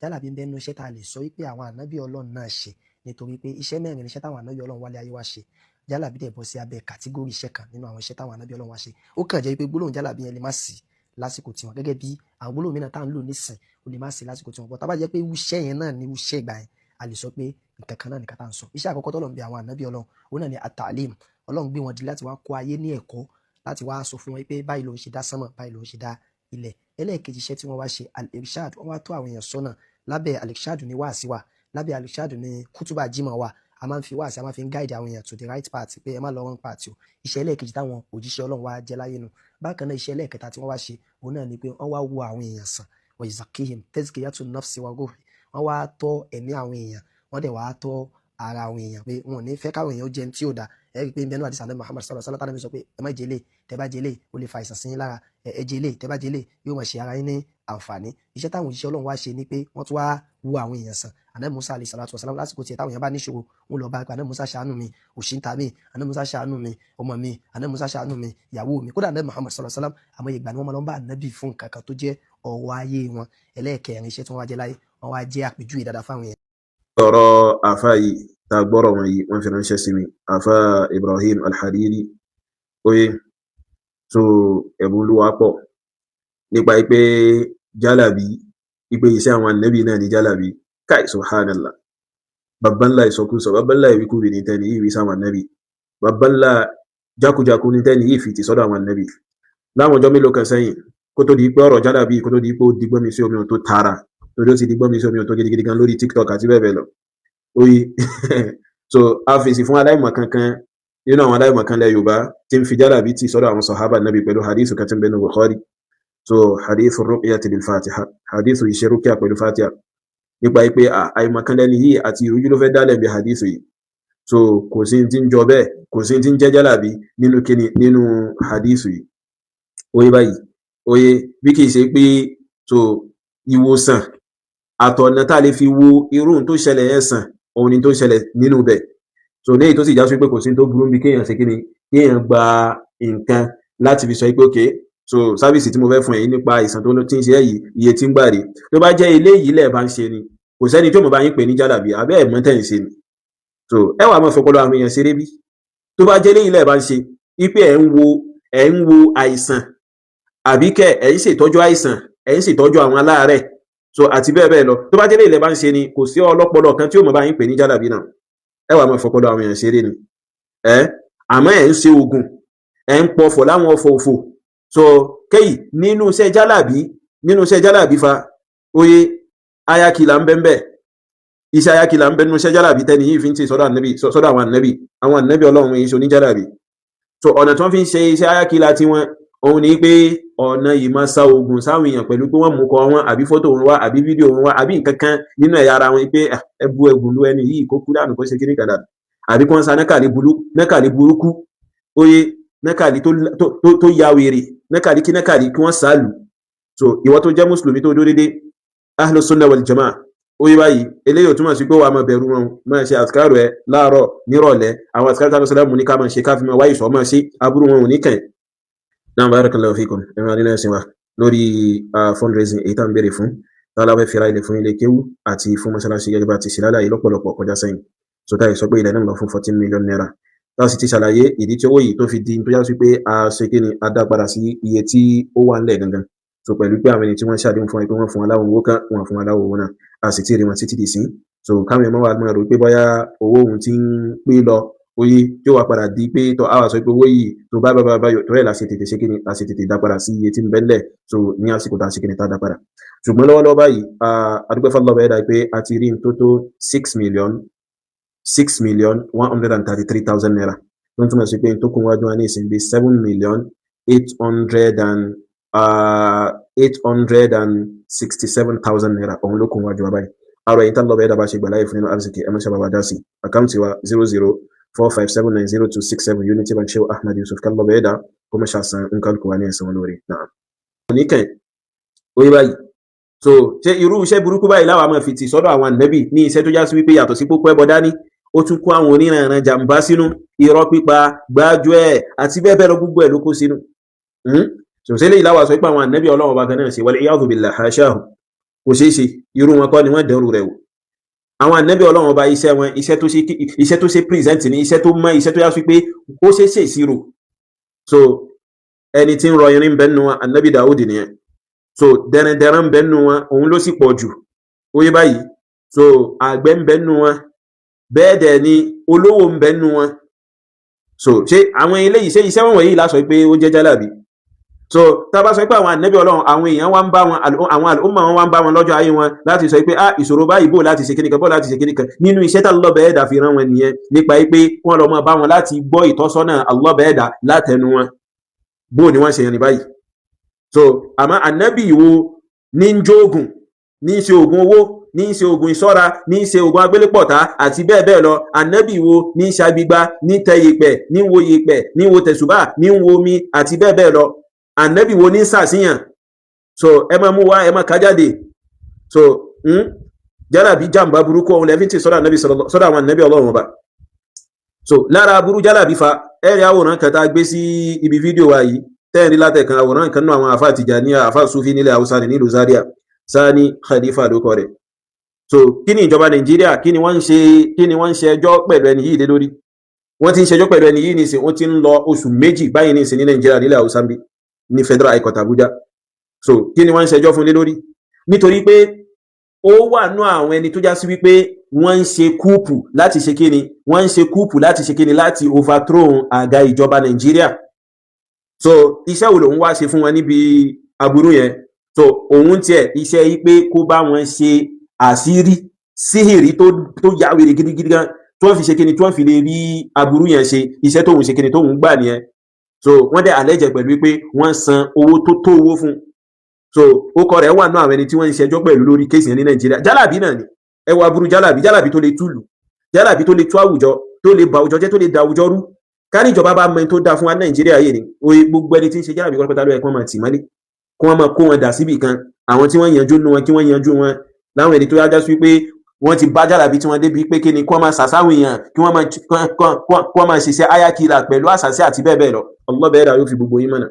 jálàbí ń bẹ nínú iṣẹ́ tá a lè sọ wípé àwọn ànábì Ọlọ́run náà ṣe nítorí pé iṣẹ́ mẹ́rin iṣẹ́ táwọn ànábì Ọlọ́run wálé ayé wá ṣe jálàbí dẹ̀ bọ́ sí abẹ́ kàtígórì iṣẹ́ kan nínú àwọn iṣẹ́ táwọn ànábì Ọlọ́run wá ṣe ó kàn jẹ́ wípé gbólóhùn jálàbí yẹn lè má sí lásìkò tiwọn gẹ́gẹ́ bí àwọn gbólóhùn mìíràn tá à ń lò nísìn ó lè má sí lásìkò tiwọn bọ́ tá bá jẹ́ pé iṣẹ́ yẹn náà ní iṣẹ́ ìgbà yẹn a lè sọ pé nǹkan kan náà nìkan tá à ń sọ iṣẹ́ àkọ́kọ́ tọ́lọ́run bí àwọn ànábì Ọlọ́run òun náà ni at-ta'lim Ọlọ́run gbé wọn di láti wá kọ́ ayé ní ẹ̀kọ́ láti wá sọ fún wọn pé báyìí ló ń ṣe dá sánmọ̀ báyìí ló ń ṣe dá ilẹ̀ ẹlẹ́ẹ̀kejì iṣẹ́ tí wọ́n wá ṣe al-irshad wọ́n wá tó àwọn èèyàn sọ́nà lábẹ́ al-irshad ní wáàsí wà lábẹ́ al-irshad ní kútúbà jímọ̀ wà a máa ń fi wáàsí a máa fi ń guide àwọn èèyàn to the right path pé ẹ má lọ wrong path o iṣẹ́ ẹlẹ́ẹ̀kejì táwọn òjíṣẹ́ Ọlọ́run wá jẹ́ láyé nu bákan náà iṣẹ́ ẹlẹ́ẹ̀kẹta tí wọ́n wá ṣe òun náà ni pé wọ́n wá wo àwọn èèyàn sàn wa yuzakkihim tazkiyatun nafsi wa ruhi wọ́n wá tọ́ ẹ̀mí àwọn èèyàn wọ́n dẹ̀ wá tọ́ ara àwọn èèyàn pé wọn ò ní fẹ́ káwọn èèyàn jẹun tí ò dáa ẹ rí i pé ń bẹnu àdìsá náà Muhammad sallallahu alaihi wasallam sọ pé ẹ má jẹlé tẹ bá jẹlé ó lè fa àìsàn sí yín lára ẹ jẹlé tẹ bá jẹlé yóò máa ṣe ara yín ní àǹfààní iṣẹ́ táwọn òjíṣẹ́ Ọlọ́run wá ṣe ni pé wọ́n tún wá wo àwọn èèyàn sàn ànábì Musa alayhi salatu wasalam lásìkò tiẹ̀ táwọn èèyàn bá níṣòro wọn lọ bá pé ànábì Musa ṣàánú mi òṣìntà mi ànábì Musa ṣàánú mi ọmọ mi ànábì Musa ṣàánú mi ìyàwó mi kódà ànábì Muhammad sallallahu alaihi wasallam àmọ́ ìgbà ni wọ́n máa lọ bá ànábì fún nǹkan kan tó jẹ́ ọ̀rọ̀ ayé wọn ẹlẹ́ẹ̀kẹrin iṣẹ́ tí wọ́n wá jẹ́ láyé wọ́n wá jẹ́ àpèjúwe dáadáa fáwọn èèyàn. ọ̀rọ̀ àfa yìí tá a gbọ́rọ̀ wọn yìí wọ́n fi ránṣẹ́ sí mi àfa Ibrahim Al-Hariri oye so ẹ̀bùn olúwa pọ̀ nípa pé jálàbí ipe iṣẹ́ àwọn ànábì náà ní jálàbí káì subhanallah babban la ìsọkúsọ babban la ìwíkúbi ní tẹ́ni yìí sáwọn ànábì babban la jákujàku ní tẹ́ni yìí fi ti sọ́dọ̀ àwọn ànábì láwọn ọjọ́ mélòó kan sẹ́yìn kó tó di pé ọ̀rọ̀ jálàbí kó tó di pé ó digbọ́n mi sí omi tó tara torí ó ti digbọ́n mi sí omi tó gidigidi gan lórí TikTok àti bẹ́ẹ̀ bẹ́ẹ̀ lọ oyi so a fèsì fún aláìmọ̀ kankan nínú àwọn aláìmọ̀ kan lẹ Yorùbá tí ń fi jálàbí ti sọ́dọ̀ àwọn sàhábà nàbì pẹ̀lú hadith kan tí ń bẹ nínú Bukhari so hadith ruqyati bil Fatiha hadith iṣẹ́ rúkìá pẹ̀lú Fatiha nípa pé àìmọ̀ kan lẹ́ni yìí àti ìrújú ló fẹ́ dálẹ̀ bí hadith yìí so kò sí tí ń jọ bẹ́ẹ̀ kò sí tí ń jẹ́ jálàbí nínú kíni nínú hadith yìí oye báyìí oye bí kìí ṣe pé so ìwòsàn àtọ̀nà tá a lè fi wo irú tó ṣẹlẹ̀ yẹn sàn òun ni tó ṣẹlẹ̀ nínú bẹ̀ so ní èyí tó sì já sí pé kò sí tó burú bí kéèyàn ṣe kíni kéèyàn gba nǹkan láti fi sọ pé ok so sáfíìsì tí mo fẹ́ fún ẹ̀yin nípa àìsàn tó ti ń ṣe yìí iye tí ń gbà rí tó bá jẹ́ ilé yìí lẹ̀ bá ń ṣe ni kò sẹ́ni tí ó mọ̀ bá yín pè ní jálàbí abẹ́ ẹ̀mọ́ tẹ̀ ń ṣe ni so ẹ wà máa fọpọlọ àwọn èèyàn ṣeré bí tó bá jẹ́ ilé yìí lẹ̀ bá ń ṣe ipe ẹ̀ ń wo àìsàn àbí kẹ́ ẹ̀ ń ṣètọ́jú àìsàn ẹ̀ ń ṣètọ́jú àwọn aláàárẹ̀ so àti bẹ́ẹ̀ bẹ́ẹ̀ lọ tó bá jẹ́ ilé ilẹ̀ bá ń ṣe ni kò sí ọlọ́pọlọ kan tí ó mọ̀ bá yín pè ní jálàbí náà ẹ wà máa fọpọlọ àwọn èèyàn ṣeré ni àmọ́ ẹ̀ ń ṣe oògùn ẹ̀ ń pọ̀fọ̀ láwọn ọ̀fọ̀ òfò so kéyì nínú iṣẹ́ jálàbí fa oye ayakila ń bẹ́ẹ̀ iṣẹ́ ayakila ń bẹ nínú iṣẹ́ jálàbí tẹ́ni yìí fi ń ṣe sọ́dọ̀ àwọn ànábì Ọlọ́run yìí ṣe oníjálàbí so ọ̀nà tí wọ́n fi ń ṣe iṣẹ́ ayakila tí wọ́n òun ni pé ọ̀nà yìí máa sa oògùn sáwọn èèyàn pẹ̀lú pé wọ́n mú kọ wọn àbí fọ́tò wọn wá àbí fídíò wọn wá àbí nǹkan kan nínú ẹ̀yà ara wọn pé ẹbu ẹgùn ló ẹni yìí kó kú dànù kó ṣe kíní kàdà àbí kí wọ́n sa nákàlí burúkú oye nákàlí tó ya wèrè nákàlí kí wọ́n sàálù so ìwọ tó jẹ́ mùsùlùmí tó dódédé ahlu sunna wal jamaa oye báyìí eléyìí ò túmọ̀ sí pé wàá máa bẹ̀rù wọn máa ṣe àsìkárò ẹ láàárọ̀ nírọ̀lẹ́ àwọn àsìkárò tá a lọ sọ́dọ̀ mú ní ká máa ṣe káfí máa wáyé sọ máa ṣe aburú wọn ò ní kàn náà barakallahu fikum ẹ̀rọ nínú ẹ̀sìn wa lórí fundraising èyí tá à ń béèrè fún tálá fẹ́ fira ilẹ̀ fún ilé kéwú àti fún mọ́ṣáláṣí gẹ́gẹ́ bá ti ṣe lálàyé lọ́pọ̀lọpọ̀ kọjá sẹ́yìn so táyì sọ pé ilẹ̀ náà lọ fún 14 million naira tá a sì ti ṣàlàyé ìdí tí owó yìí tó fi di tó yá sí pé a ṣe kí ni a dá padà sí iye tí ó wà ńlẹ̀ gangan so pẹ̀lú pé àwọn ẹni tí wọ́n ṣàdéhùn fún ẹ pé wọ́n fún aláwọ̀ owó kan wọ́n fún aláwọ̀ owó náà a sì ti rí wọn títí di sí so káwọn ẹ̀mọ́ wa máa rò pé bóyá owó òun ti ń pé lọ oye tí ó wà padà di pé tó àwà sọ pé owó yìí tó bá yọ tó rẹ̀ láti tètè ṣe kí ni láti tètè dá padà sí iye tí ń bẹ́ńlẹ̀ so ní àsìkò tá a ṣe kí ni tá a dá padà ṣùgbọ́n lọ́wọ́lọ́wọ́ báyìí adúgbò fọlọ́wọ́ ẹ̀dá pé a ti rí tó tó 6,133,000 naira tó ń túmọ̀ sí pé tó kún wájú wa ní ìsìn bí 7,867,000 naira òun ló kún wájú wa báyìí àrò ẹ̀yìn tán lọ́wọ́ ẹ̀dá bá ṣe gbà láyé fún nínú arziki ẹmọ́ sábà dá sí àkáǹtì wa 0045790267 Unity Bank Shehu Ahmad Yusuf kan lọ́wọ́ ẹ̀dá kó mọ́ ṣàṣàn nǹkan kò wá ní ẹ̀sán olóore náà oníkẹ̀ orí báyìí so ṣe irú iṣẹ́ burúkú báyìí láwa máa fi tì sọ́dọ̀ àwọn ànábì ní iṣẹ́ tó já sí wípé yàtọ̀ sí pópó ẹbọ dání ó tún kó àwọn oníranran jàǹbá sínú irọ́ pípa gbájú ẹ̀ àti bẹ́ẹ̀ bẹ́ẹ̀ lọ gbogbo ẹ̀ ló kó sínú so ṣe lè láwa sọ pé àwọn ànábì Ọlọ́run ọba gan náà ṣe wal iyadhu billah hashahu kò ṣeé ṣe irú wọn kọ́ ni wọ́n dẹrù rẹ̀ wò àwọn ànábì Ọlọ́run ọba iṣẹ́ wọn iṣẹ́ tó ṣe present ní iṣẹ́ tó mọ́ iṣẹ́ tó yá sí pé ó ṣe ìṣirò so ẹni tí ń rọ irin bẹ́ẹ̀ nù wọn ànábì Dáúdì nìyẹn so dẹrẹndẹrẹ bẹ́ẹ̀ nù wọn òun ló sì pọ̀ jù ó yé báyìí so àgbẹ̀ bẹ́ẹ̀ nù wọn bẹ́ẹ̀ dẹ̀ ni olówó bẹ́ẹ̀ nù wọn so ṣé àwọn eléyìí ṣe iṣẹ́ wọn wọ̀nyí lásọ pé ó jẹ́ jálàbí so tá bá sọ pé àwọn ànábì Ọlọ́run àwọn èèyàn wá ń bá wọn àwọn àlùmọ̀ wọn wá ń bá wọn lọ́jọ́ ayé wọn láti sọ pé ìṣòro báyìí bò láti ṣe kíníkan bò láti ṣe kíníkan nínú iṣẹ́ tá lọ́bẹ̀ ẹ̀dà fi rán wọn nìyẹn nípa pé wọ́n lọ mọ́ bá wọn láti gbọ́ ìtọ́sọ́nà lọ́bẹ̀ ẹ̀dà látẹnu wọn bó ni wọ́n ṣe rìn báyìí so àmọ́ ànábì wo ní ń jóògùn ní ń ṣe oògùn owó ní ń ṣe oògùn ìṣọ́ra ní ń ṣe oògùn agbélépọ̀tá àti bẹ́ẹ̀ bẹ́ẹ̀ lọ ànábì wo ní ń ṣàgbígbá ní tẹ yèpẹ̀ ní wo yèpẹ̀ ní wo tẹ̀sùbà ní wo omi àti bẹ́ẹ̀ bẹ́ẹ̀ lọ ànábì wo ní sàṣìyàn so ẹ máa mú wá ẹ máa kájáde so jálàbí jàǹbá burúkú ọ̀hún lẹ́fí tí sọ́dọ̀ àwọn ànábì Ọlọ́run ọba so lára burú jálàbí fa ẹ̀rí àwòrán kan tá a gbé sí ibi fídíò wa yìí tẹ́ẹ̀rí látẹ̀kan àwòrán kan náà àwọn àfáà Tìjàníyà àfáà Sufi nílẹ̀ Haúsá ní nílùú Zaria Sani Khalifa lókọ rẹ̀ so kí ni ìjọba Nàìjíríà kí ni wọ́n ń ṣe ẹjọ́ pẹ̀lú ẹni yìí lé lórí wọ́n ti ń ṣẹjọ́ pẹ̀lú ẹni yìí nísìn wọ́n ti ń lọ oṣù méjì báyìí nísìn ní Nàìjíríà nílẹ̀ Haúsá bí ní Federal High Court Abuja so kí ni wọ́n ń ṣẹjọ́ fún lé lórí nítorí pé ó wà nú àwọn ẹni tó já sí wípé wọ́n ń ṣe kúùpù láti ṣe kíni wọ́n ń ṣe kúùpù láti ṣe kíni láti overthrow àga ìjọba Nàìjíríà so iṣẹ́ wo lòun wá ṣe fún wọn níbi aburú yẹn so òun tiẹ̀ iṣẹ́ yìí pé kó bá wọn ṣe àṣírí síhìrí tó yáwèrè gidigidi gan tí wọ́n fi ṣe kíni tí wọ́n fi lè rí aburú yẹn ṣe iṣẹ́ tóun ṣe kíni tóun gbà nìyẹn so wọ́n dẹ̀ àlẹ́jẹ̀ pẹ̀lú pé wọ́n san owó tó owó fún so ó kọ rẹ̀ wà náà àwọn ẹni tí wọ́n ń ṣẹjọ́ pẹ̀lú lórí kéèsì yẹn ní Nàìjíríà jálàbí náà ni ẹ wo aburú jálàbí tó lè túlù jálàbí tó lè tú àwùjọ tó lè ba àwùjọ jẹ́ tó lè da àwùjọ rú ká ní ìjọba bá mọ ẹni tó dáa fún wa Nàìjíríà yìí ni oye gbogbo ẹni tí ń ṣe jálàbí kọ́lọ́pẹ́ta ló yẹ kí wọ́n máa tì mọ́lé kí wọ́n máa kó wọn dà síbì kan àwọn tí wọ́n yanjú nu wọn kí wọ́n yanjú wọn láwọn ẹni tó yájá sí pé wọ́n ti bá jálàbí tí wọ́n débi pé kí ni kí wọ́n máa sàsáwọn èèyàn kí wọ́n máa ṣiṣẹ́ ayakira pẹ̀lú àṣàṣe àti bẹ́ẹ̀ bẹ́ẹ̀ lọ Allah bẹ́ẹ̀ dà yóò fi gbogbo yín mọ̀nà.